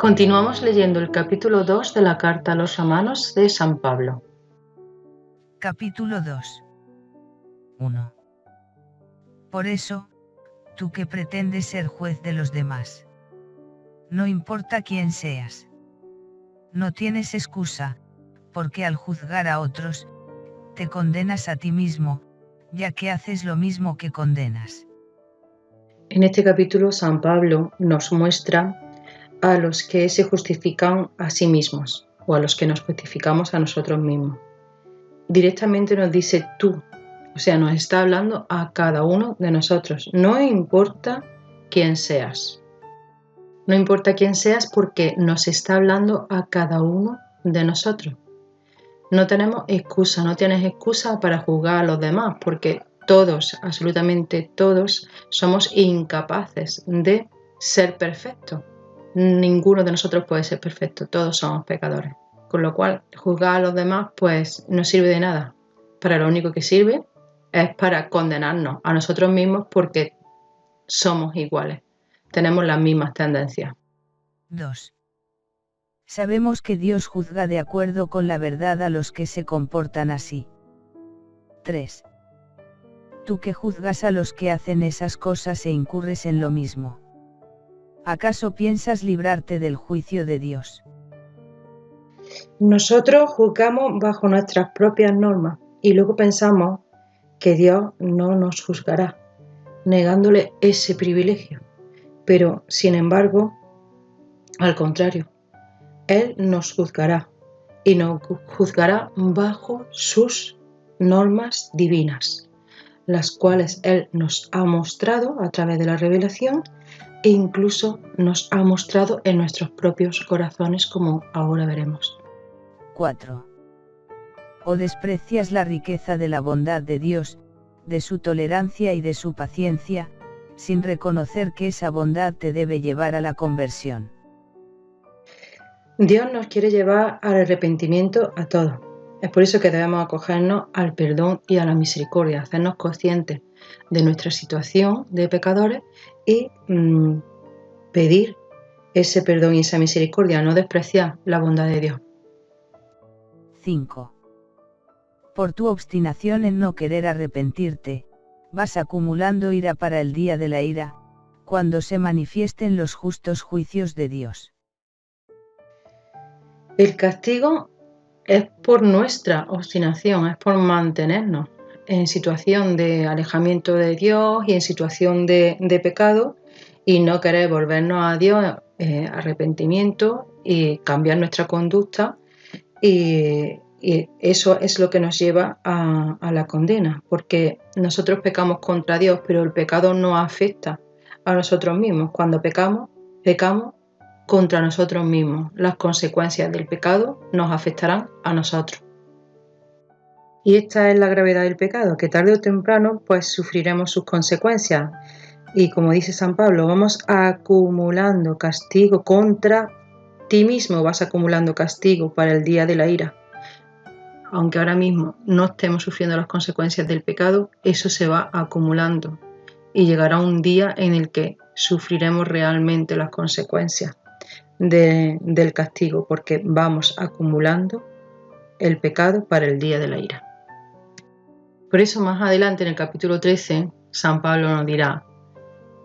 Continuamos leyendo el capítulo 2 de la carta a los romanos de San Pablo. Capítulo 2. 1. Por eso, tú que pretendes ser juez de los demás. No importa quién seas. No tienes excusa, porque al juzgar a otros, te condenas a ti mismo, ya que haces lo mismo que condenas. En este capítulo San Pablo nos muestra a los que se justifican a sí mismos o a los que nos justificamos a nosotros mismos. Directamente nos dice tú, o sea, nos está hablando a cada uno de nosotros. No importa quién seas. No importa quién seas porque nos está hablando a cada uno de nosotros. No tenemos excusa, no tienes excusa para juzgar a los demás porque todos, absolutamente todos, somos incapaces de ser perfectos. Ninguno de nosotros puede ser perfecto, todos somos pecadores. Con lo cual, juzgar a los demás pues no sirve de nada. Para lo único que sirve es para condenarnos a nosotros mismos porque somos iguales, tenemos las mismas tendencias. 2. Sabemos que Dios juzga de acuerdo con la verdad a los que se comportan así. 3. Tú que juzgas a los que hacen esas cosas e incurres en lo mismo. ¿Acaso piensas librarte del juicio de Dios? Nosotros juzgamos bajo nuestras propias normas y luego pensamos que Dios no nos juzgará, negándole ese privilegio. Pero, sin embargo, al contrario, Él nos juzgará y nos juzgará bajo sus normas divinas, las cuales Él nos ha mostrado a través de la revelación e incluso nos ha mostrado en nuestros propios corazones, como ahora veremos. 4. ¿O desprecias la riqueza de la bondad de Dios, de su tolerancia y de su paciencia, sin reconocer que esa bondad te debe llevar a la conversión? Dios nos quiere llevar al arrepentimiento a todos. Es por eso que debemos acogernos al perdón y a la misericordia, hacernos conscientes de nuestra situación de pecadores y pedir ese perdón y esa misericordia, no despreciar la bondad de Dios. 5. Por tu obstinación en no querer arrepentirte, vas acumulando ira para el día de la ira, cuando se manifiesten los justos juicios de Dios. El castigo es por nuestra obstinación, es por mantenernos en situación de alejamiento de Dios y en situación de pecado y no querer volvernos a Dios, arrepentimiento y cambiar nuestra conducta y eso es lo que nos lleva a la condena, porque nosotros pecamos contra Dios, pero el pecado nos afecta a nosotros mismos. Cuando pecamos contra nosotros mismos. Las consecuencias del pecado nos afectarán a nosotros. Y esta es la gravedad del pecado, que tarde o temprano pues sufriremos sus consecuencias. Y como dice San Pablo, vamos acumulando castigo contra ti mismo, vas acumulando castigo para el día de la ira. Aunque ahora mismo no estemos sufriendo las consecuencias del pecado, eso se va acumulando y llegará un día en el que sufriremos realmente las consecuencias del castigo, porque vamos acumulando el pecado para el día de la ira. Por eso más adelante en el capítulo 13, San Pablo nos dirá: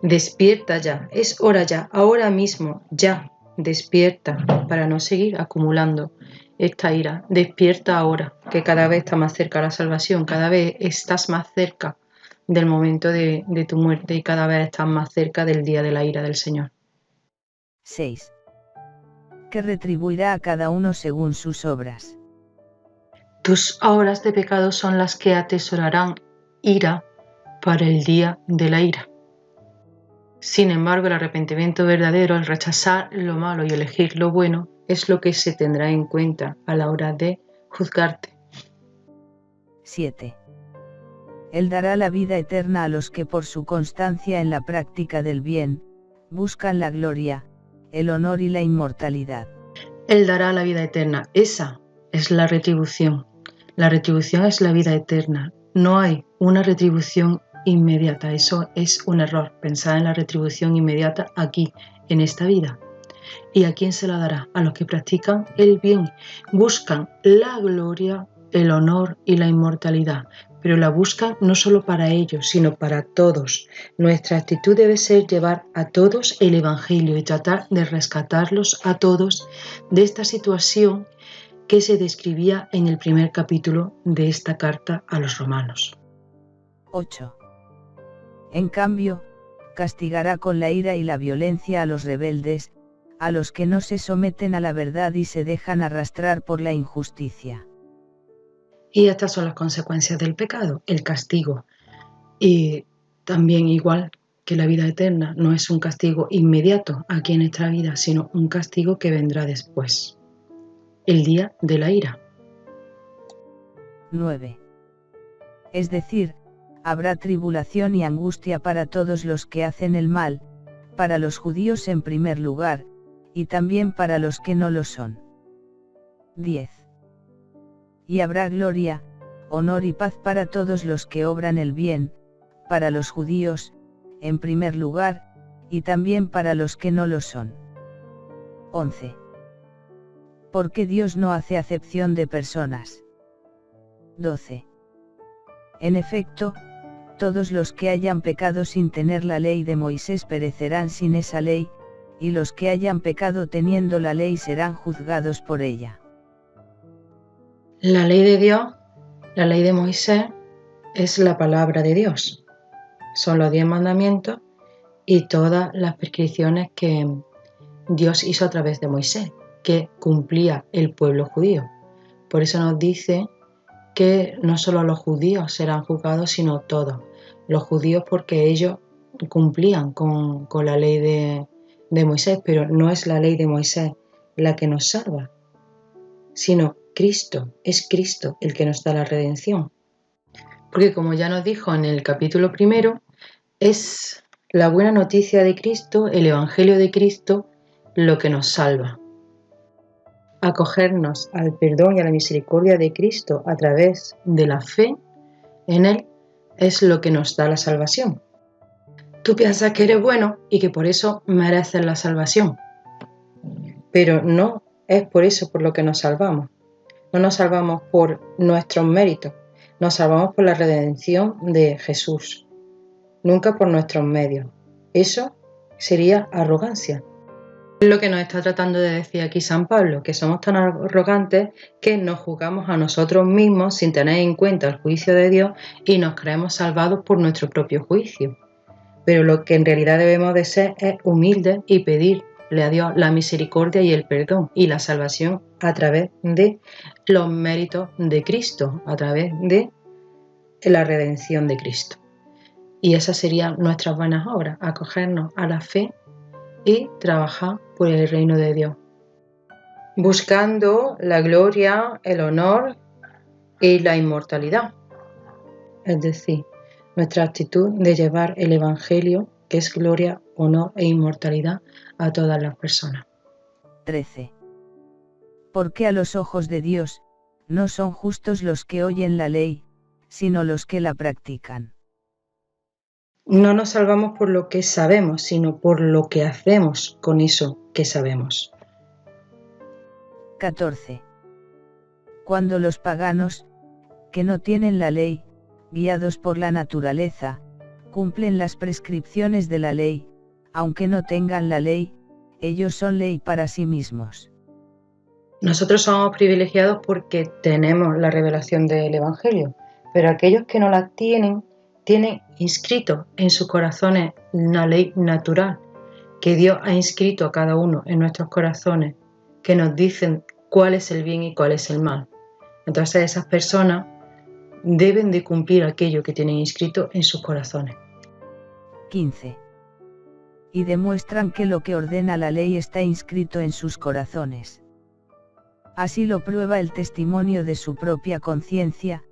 despierta ya, es hora ya, ahora mismo, ya, despierta para no seguir acumulando esta ira. Despierta ahora, que cada vez está más cerca la salvación, cada vez estás más cerca del momento de tu muerte y cada vez estás más cerca del día de la ira del Señor. 6. Que retribuirá a cada uno según sus obras. Tus obras de pecado son las que atesorarán ira para el día de la ira. Sin embargo, el arrepentimiento verdadero, el rechazar lo malo y elegir lo bueno, es lo que se tendrá en cuenta a la hora de juzgarte. 7. Él dará la vida eterna a los que por su constancia en la práctica del bien, buscan la gloria, el honor y la inmortalidad. Él dará la vida eterna. Esa es la retribución. La retribución es la vida eterna. No hay una retribución inmediata. Eso es un error, pensar en la retribución inmediata aquí, en esta vida. ¿Y a quién se la dará? A los que practican el bien, buscan la gloria, el honor y la inmortalidad, pero la buscan no solo para ellos, sino para todos. Nuestra actitud debe ser llevar a todos el Evangelio y tratar de rescatarlos a todos de esta situación que se describía en el primer capítulo de esta carta a los romanos. 8. En cambio, castigará con la ira y la violencia a los rebeldes, a los que no se someten a la verdad y se dejan arrastrar por la injusticia. Y estas son las consecuencias del pecado, el castigo. Y también igual que la vida eterna, no es un castigo inmediato aquí en nuestra vida, sino un castigo que vendrá después. El día de la ira. 9. Es decir, habrá tribulación y angustia para todos los que hacen el mal, para los judíos en primer lugar, y también para los que no lo son. 10. Y habrá gloria, honor y paz para todos los que obran el bien, para los judíos, en primer lugar, y también para los que no lo son. 11. Porque Dios no hace acepción de personas. 12. En efecto, todos los que hayan pecado sin tener la ley de Moisés perecerán sin esa ley, y los que hayan pecado teniendo la ley serán juzgados por ella. La ley de Dios, la ley de Moisés, es la palabra de Dios. Son los 10 mandamientos y todas las prescripciones que Dios hizo a través de Moisés, que cumplía el pueblo judío. Por eso nos dice que no solo los judíos serán juzgados, sino todos. Los judíos porque ellos cumplían con la ley de Moisés, pero no es la ley de Moisés la que nos salva, sino Cristo, es Cristo el que nos da la redención. Porque como ya nos dijo en el capítulo primero, es la buena noticia de Cristo, el Evangelio de Cristo, lo que nos salva. Acogernos al perdón y a la misericordia de Cristo a través de la fe en Él es lo que nos da la salvación. Tú piensas que eres bueno y que por eso mereces la salvación, pero no es por eso por lo que nos salvamos. No nos salvamos por nuestros méritos, nos salvamos por la redención de Jesús, nunca por nuestros medios. Eso sería arrogancia. Es lo que nos está tratando de decir aquí San Pablo, que somos tan arrogantes que nos juzgamos a nosotros mismos sin tener en cuenta el juicio de Dios y nos creemos salvados por nuestro propio juicio. Pero lo que en realidad debemos de ser es humildes y pedirle a Dios la misericordia y el perdón y la salvación a través de los méritos de Cristo, a través de la redención de Cristo. Y esas serían nuestras buenas obras, acogernos a la fe y trabajar por el reino de Dios, buscando la gloria, el honor y la inmortalidad. Es decir, nuestra actitud de llevar el Evangelio, que es gloria, honor e inmortalidad, a todas las personas. 13. Porque a los ojos de Dios, no son justos los que oyen la ley, sino los que la practican. No nos salvamos por lo que sabemos, sino por lo que hacemos con eso que sabemos. 14. Cuando los paganos, que no tienen la ley, guiados por la naturaleza, cumplen las prescripciones de la ley, aunque no tengan la ley, ellos son ley para sí mismos. Nosotros somos privilegiados porque tenemos la revelación del Evangelio, pero aquellos que no la tienen inscrito en sus corazones una ley natural que Dios ha inscrito a cada uno en nuestros corazones, que nos dicen cuál es el bien y cuál es el mal. Entonces esas personas deben de cumplir aquello que tienen inscrito en sus corazones. 15. Y demuestran que lo que ordena la ley está inscrito en sus corazones. Así lo prueba el testimonio de su propia conciencia,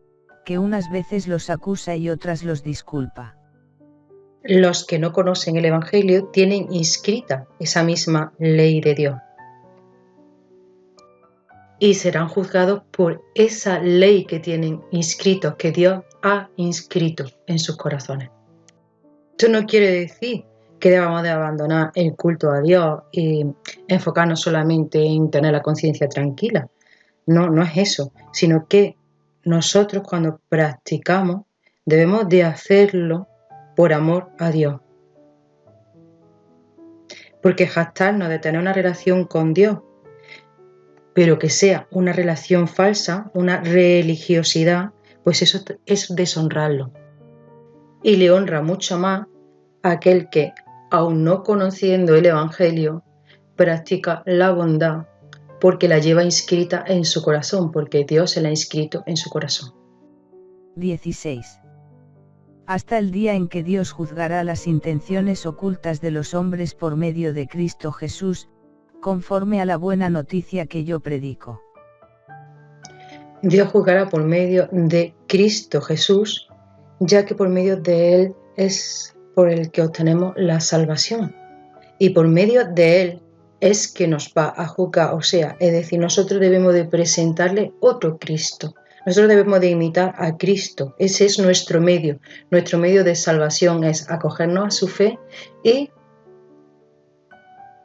que unas veces los acusa y otras los disculpa. Los que no conocen el Evangelio tienen inscrita esa misma ley de Dios y serán juzgados por esa ley que tienen inscritos, que Dios ha inscrito en sus corazones. Esto no quiere decir que debamos de abandonar el culto a Dios y enfocarnos solamente en tener la conciencia tranquila. No, no es eso, sino que nosotros cuando practicamos debemos de hacerlo por amor a Dios. Porque jactarnos de tener una relación con Dios, pero que sea una relación falsa, una religiosidad, pues eso es deshonrarlo. Y le honra mucho más a aquel que, aun no conociendo el Evangelio, practica la bondad porque la lleva inscrita en su corazón, porque Dios se la ha inscrito en su corazón. 16. Hasta el día en que Dios juzgará las intenciones ocultas de los hombres por medio de Cristo Jesús, conforme a la buena noticia que yo predico. Dios juzgará por medio de Cristo Jesús, ya que por medio de Él es por el que obtenemos la salvación. Y por medio de Él es que nos va a juzgar, o sea, es decir, nosotros debemos de presentarle otro Cristo. Nosotros debemos de imitar a Cristo. Ese es nuestro medio. Nuestro medio de salvación es acogernos a su fe y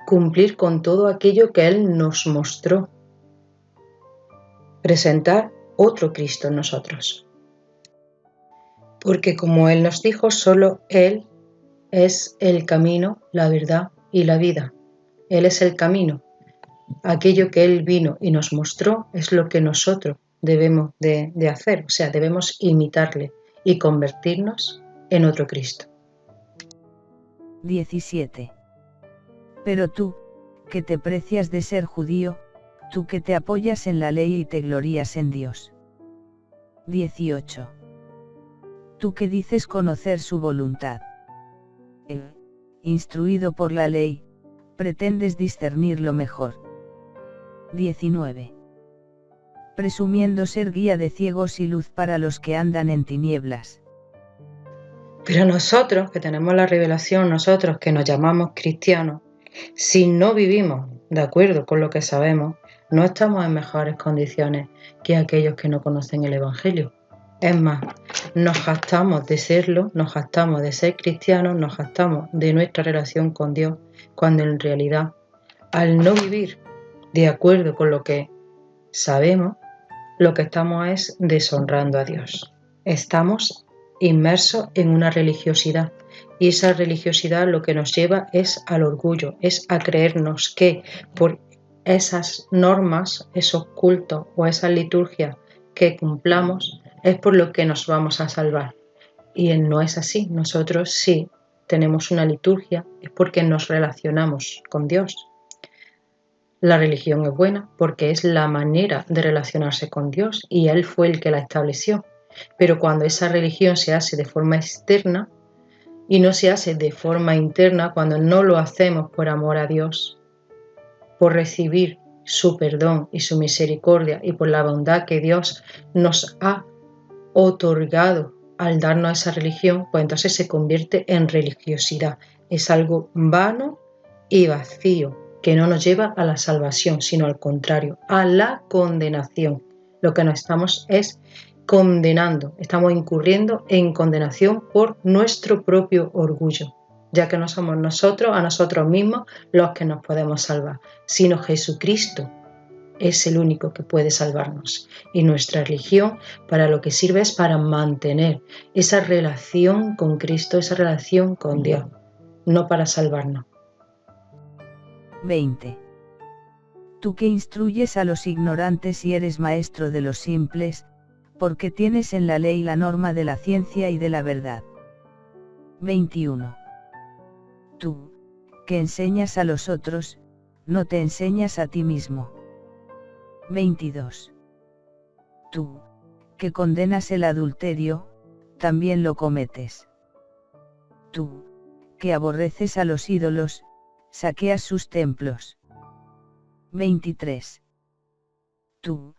cumplir con todo aquello que Él nos mostró. Presentar otro Cristo en nosotros. Porque como Él nos dijo, solo Él es el camino, la verdad y la vida. Él es el camino. Aquello que Él vino y nos mostró es lo que nosotros debemos de hacer. O sea, debemos imitarle y convertirnos en otro Cristo. 17. Pero tú, que te precias de ser judío, tú que te apoyas en la ley y te glorías en Dios. 18. Tú que dices conocer su voluntad. Instruido por la ley, pretendes discernir lo mejor. 19. Presumiendo ser guía de ciegos y luz para los que andan en tinieblas. Pero nosotros, que tenemos la revelación, nosotros que nos llamamos cristianos, si no vivimos de acuerdo con lo que sabemos, no estamos en mejores condiciones que aquellos que no conocen el Evangelio. Es más, nos jactamos de serlo, nos jactamos de ser cristianos, nos jactamos de nuestra relación con Dios, cuando en realidad, al no vivir de acuerdo con lo que sabemos, lo que estamos es deshonrando a Dios. Estamos inmersos en una religiosidad y esa religiosidad lo que nos lleva es al orgullo, es a creernos que por esas normas, esos cultos o esas liturgias que cumplamos es por lo que nos vamos a salvar. Y no es así. Nosotros sí tenemos una liturgia, es porque nos relacionamos con Dios. La religión es buena porque es la manera de relacionarse con Dios y Él fue el que la estableció. Pero cuando esa religión se hace de forma externa y no se hace de forma interna, cuando no lo hacemos por amor a Dios, por recibir su perdón y su misericordia y por la bondad que Dios nos ha otorgado al darnos esa religión, pues entonces se convierte en religiosidad. Es algo vano y vacío, que no nos lleva a la salvación, sino al contrario, a la condenación. Lo que nos estamos es condenando, estamos incurriendo en condenación por nuestro propio orgullo, ya que no somos nosotros, a nosotros mismos, los que nos podemos salvar, sino Jesucristo es el único que puede salvarnos. Y nuestra religión para lo que sirve es para mantener esa relación con Cristo, esa relación con Dios, no para salvarnos. 20. Tú que instruyes a los ignorantes y eres maestro de los simples, porque tienes en la ley la norma de la ciencia y de la verdad. 21. Tú, que enseñas a los otros, no te enseñas a ti mismo. 22. Tú, que condenas el adulterio, también lo cometes. Tú, que aborreces a los ídolos, saqueas sus templos. 23. Tú,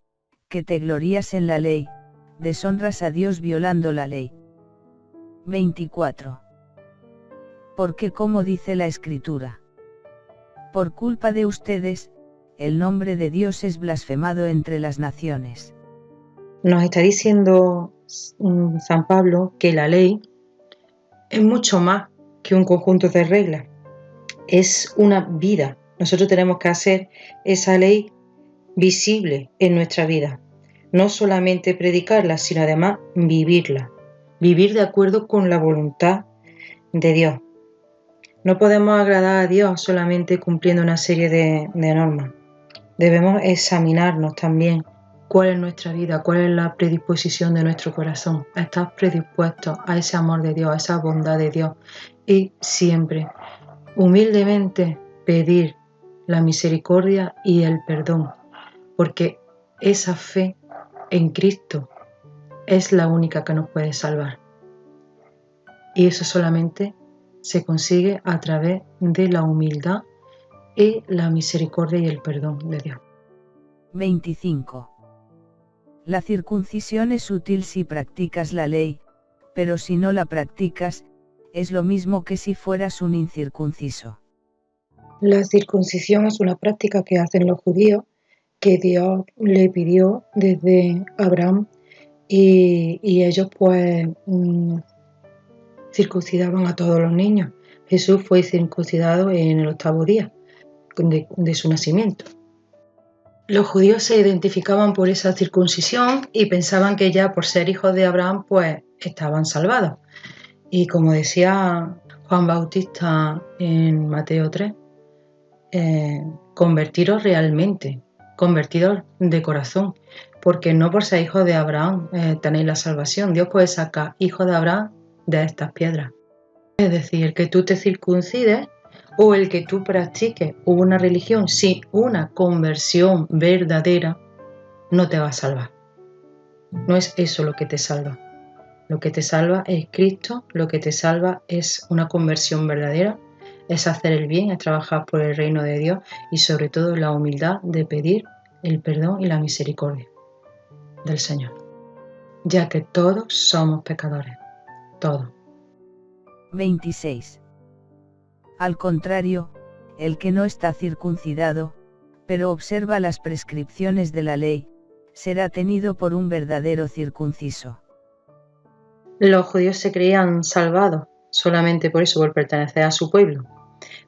que te glorías en la ley, deshonras a Dios violando la ley. 24. Porque como dice la Escritura, por culpa de ustedes, el nombre de Dios es blasfemado entre las naciones. Nos está diciendo San Pablo que la ley es mucho más que un conjunto de reglas, es una vida. Nosotros tenemos que hacer esa ley visible en nuestra vida. No solamente predicarla, sino además vivirla. Vivir de acuerdo con la voluntad de Dios. No podemos agradar a Dios solamente cumpliendo una serie de normas. Debemos examinarnos también cuál es nuestra vida, cuál es la predisposición de nuestro corazón. ¿Estás predispuesto a ese amor de Dios, a esa bondad de Dios? Y siempre, humildemente, pedir la misericordia y el perdón, porque esa fe en Cristo es la única que nos puede salvar. Y eso solamente se consigue a través de la humildad y la misericordia y el perdón de Dios. 25. La circuncisión es útil si practicas la ley, pero si no la practicas, es lo mismo que si fueras un incircunciso. La circuncisión es una práctica que hacen los judíos, que Dios le pidió desde Abraham, y ellos pues circuncidaban a todos los niños. Jesús fue circuncidado en el 8º día de su nacimiento. Los judíos se identificaban por esa circuncisión y pensaban que ya por ser hijos de Abraham pues estaban salvados. Y como decía Juan Bautista en Mateo 3, convertiros realmente, convertidos de corazón, porque no por ser hijos de Abraham tenéis la salvación. Dios puede sacar hijos de Abraham de estas piedras. Es decir, que tú te circuncides o el que tú practiques una religión sin una conversión verdadera no te va a salvar. No es eso lo que te salva. Lo que te salva es Cristo, lo que te salva es una conversión verdadera, es hacer el bien, es trabajar por el reino de Dios y sobre todo la humildad de pedir el perdón y la misericordia del Señor. Ya que todos somos pecadores, todos. 26. Al contrario, el que no está circuncidado, pero observa las prescripciones de la ley, será tenido por un verdadero circunciso. Los judíos se creían salvados solamente por eso, por pertenecer a su pueblo.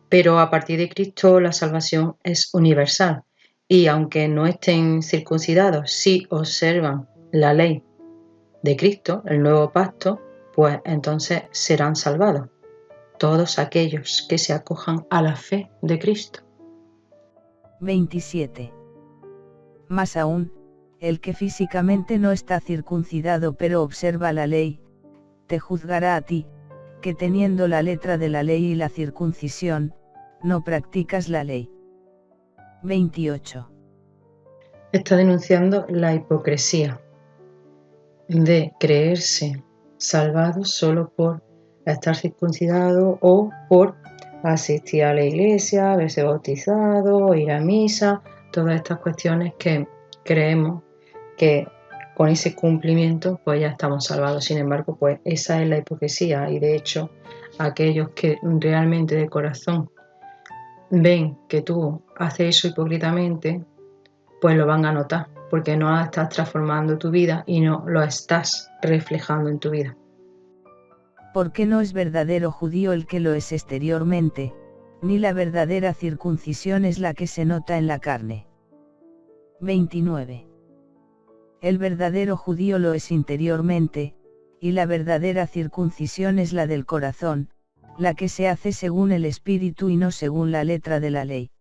Pero a partir de Cristo la salvación es universal. Y aunque no estén circuncidados, si observan la ley de Cristo, el nuevo pacto, pues entonces serán salvados. Todos aquellos que se acojan a la fe de Cristo. 27. Más aún, el que físicamente no está circuncidado pero observa la ley, te juzgará a ti, que teniendo la letra de la ley y la circuncisión, no practicas la ley. 28. Está denunciando la hipocresía de creerse salvado solo por estar circuncidado o por asistir a la iglesia, haberse bautizado, ir a misa, todas estas cuestiones que creemos que con ese cumplimiento pues ya estamos salvados. Sin embargo, pues esa es la hipocresía y de hecho aquellos que realmente de corazón ven que tú haces eso hipócritamente, pues lo van a notar, porque no estás transformando tu vida y no lo estás reflejando en tu vida. Porque no es verdadero judío el que lo es exteriormente, ni la verdadera circuncisión es la que se nota en la carne. 29. El verdadero judío lo es interiormente, y la verdadera circuncisión es la del corazón, la que se hace según el espíritu y no según la letra de la ley.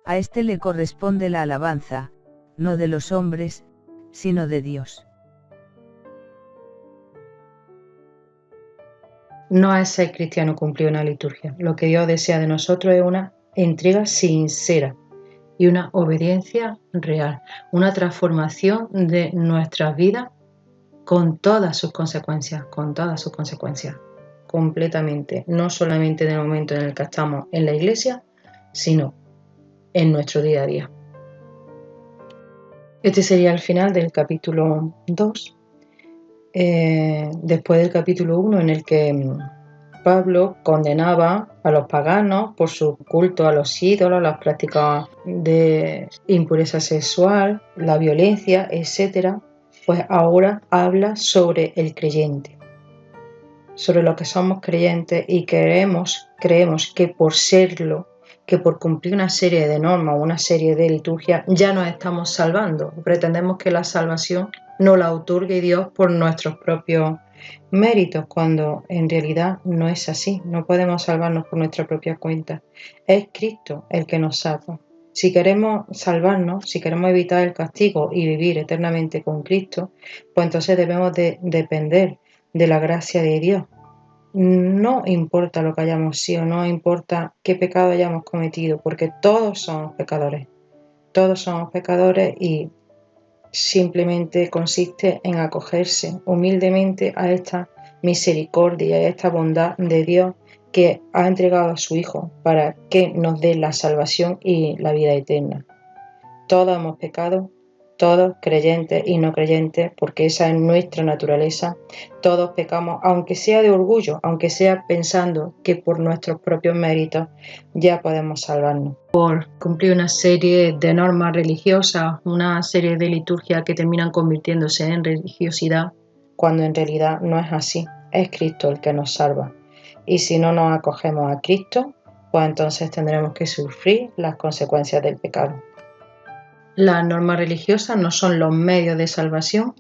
A este le corresponde la alabanza, no de los hombres, sino de Dios. No es ser cristiano cumplir una liturgia. Lo que Dios desea de nosotros es una entrega sincera y una obediencia real, una transformación de nuestras vidas con todas sus consecuencias, completamente, no solamente en el momento en el que estamos en la iglesia, sino en nuestro día a día. Este sería el final del capítulo 2, después del capítulo 1 en el que Pablo condenaba a los paganos por su culto a los ídolos, las prácticas de impureza sexual, la violencia, etc. Pues ahora habla sobre el creyente, sobre lo que somos creyentes y creemos que por serlo, que por cumplir una serie de normas o una serie de liturgias ya nos estamos salvando. Pretendemos que la salvación nos la otorgue Dios por nuestros propios méritos, cuando en realidad no es así. No podemos salvarnos por nuestra propia cuenta. Es Cristo el que nos salva. Si queremos salvarnos, si queremos evitar el castigo y vivir eternamente con Cristo, pues entonces debemos de depender de la gracia de Dios. No importa lo que hayamos sido, no importa qué pecado hayamos cometido, porque todos somos pecadores y simplemente consiste en acogerse humildemente a esta misericordia y a esta bondad de Dios que ha entregado a su Hijo para que nos dé la salvación y la vida eterna. Todos hemos pecado, todos creyentes y no creyentes, porque esa es nuestra naturaleza. Todos pecamos, aunque sea de orgullo, aunque sea pensando que por nuestros propios méritos ya podemos salvarnos. Por cumplir una serie de normas religiosas, una serie de liturgias que terminan convirtiéndose en religiosidad, cuando en realidad no es así. Es Cristo el que nos salva. Y si no nos acogemos a Cristo, pues entonces tendremos que sufrir las consecuencias del pecado. Las normas religiosas no son los medios de salvación,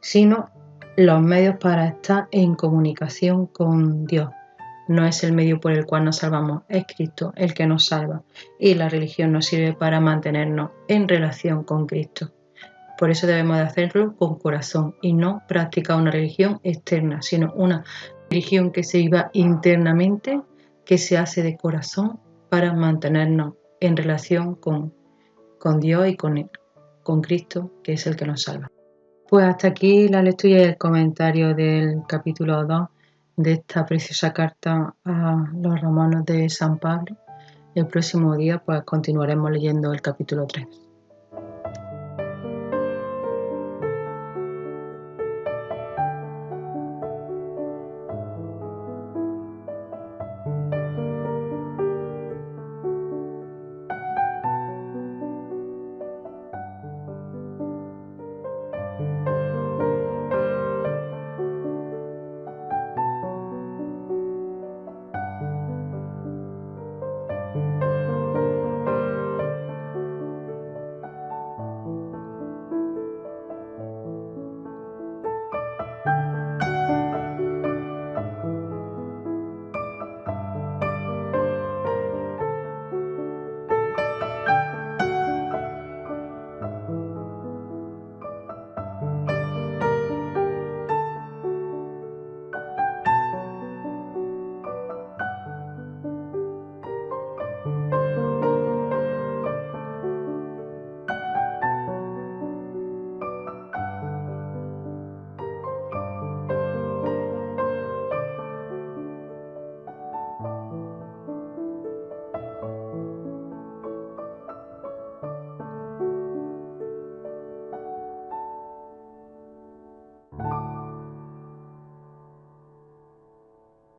sino los medios para estar en comunicación con Dios. No es el medio por el cual nos salvamos, es Cristo el que nos salva. Y la religión nos sirve para mantenernos en relación con Cristo. Por eso debemos de hacerlo con corazón y no practicar una religión externa, sino una religión que se viva internamente, que se hace de corazón para mantenernos en relación con Dios y con Cristo, que es el que nos salva. Pues hasta aquí la lectura y el comentario del capítulo 2 de esta preciosa carta a los romanos de San Pablo. El próximo día pues continuaremos leyendo el capítulo 3.